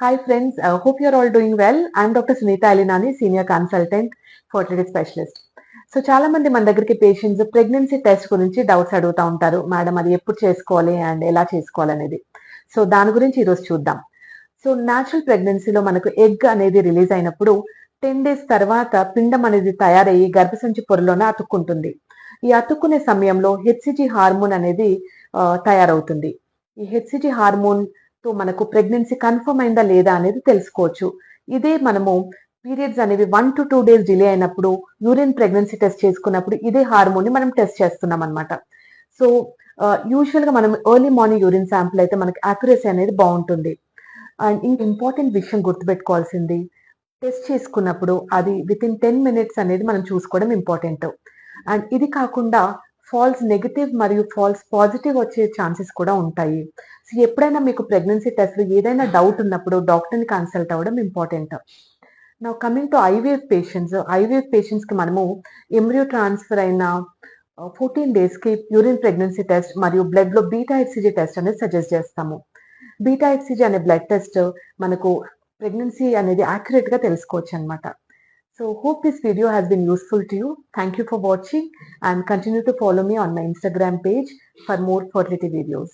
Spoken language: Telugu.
Hi friends, hope you're all doing well. I'm Dr. Sunita Alinani, Senior Consultant, Fertility Specialist. So చాలా మంది మన దగ్గరికి పేషెంట్స్ ప్రెగ్నెన్సీ టెస్ట్ గురించి డౌట్స్ అడుగుతా ఉంటారు. మేడం అది ఎప్పుడు చేసుకోవాలి అండ్ ఎలా చేసుకోవాలనేది. సో దాని గురించి ఈరోజు చూద్దాం. సో న్యాచురల్ ప్రెగ్నెన్సీలో మనకు ఎగ్ అనేది రిలీజ్ అయినప్పుడు 10 డేస్ తర్వాత పిండం అనేది తయారయ్యి గర్భసంచి పొరలోనే అతుక్కుంటుంది. ఈ అతుక్కునే సమయంలో హెచ్సిజి హార్మోన్ అనేది తయారవుతుంది. ఈ హెచ్సిజి హార్మోన్ తో మనకు ప్రెగ్నెన్సీ కన్ఫర్మ్ అయిందా లేదా అనేది తెలుసుకోవచ్చు. ఇదే మనము పీరియడ్స్ అనేవి 1 to 2 డేస్ డిలే అయినప్పుడు యూరిన్ ప్రెగ్నెన్సీ టెస్ట్ చేసుకున్నప్పుడు ఇదే హార్మోన్ ని మనం టెస్ట్ చేస్తున్నాం అనమాట. సో యూజువల్ గా మనం ఎర్లీ మార్నింగ్ యూరిన్ శాంపుల్ అయితే మనకి యాక్యురసీ అనేది బాగుంటుంది. అండ్ ఇంక ఇంపార్టెంట్ విషయం గుర్తుపెట్టుకోవాల్సింది, టెస్ట్ చేసుకున్నప్పుడు అది వితిన్ 10 మినిట్స్ అనేది మనం చూసుకోవడం ఇంపార్టెంట్. అండ్ ఇది కాకుండా ఫాల్స్ నెగెటివ్ మరియు ఫాల్స్ పాజిటివ్ వచ్చే ఛాన్సెస్ కూడా ఉంటాయి. సో ఎప్పుడైనా మీకు ప్రెగ్నెన్సీ టెస్ట్‌లో ఏదైనా డౌట్ ఉన్నప్పుడు డాక్టర్‌ని కన్సల్ట్ అవ్వడం important. Now coming to IVF పేషెంట్స్‌కి మనము ఎంబ్రియో ట్రాన్స్‌ఫర్ అయిన 14 డేస్‌కి యూరిన్ ప్రెగ్నెన్సీ టెస్ట్ మరియు బ్లడ్‌లో బీటా హెచ్‌సీజీ టెస్ట్ అనేది సజెస్ట్ చేస్తాము. బీటా హెచ్‌సీజీ అనే బ్లడ్ టెస్ట్ మనకు ప్రెగ్నెన్సీ అనేది యాక్యురేట్‌గా తెలుసుకోవచ్చనమాట. So hope this video has been useful to you. Thank you for watching and continue to follow me on my Instagram page for more fertility videos.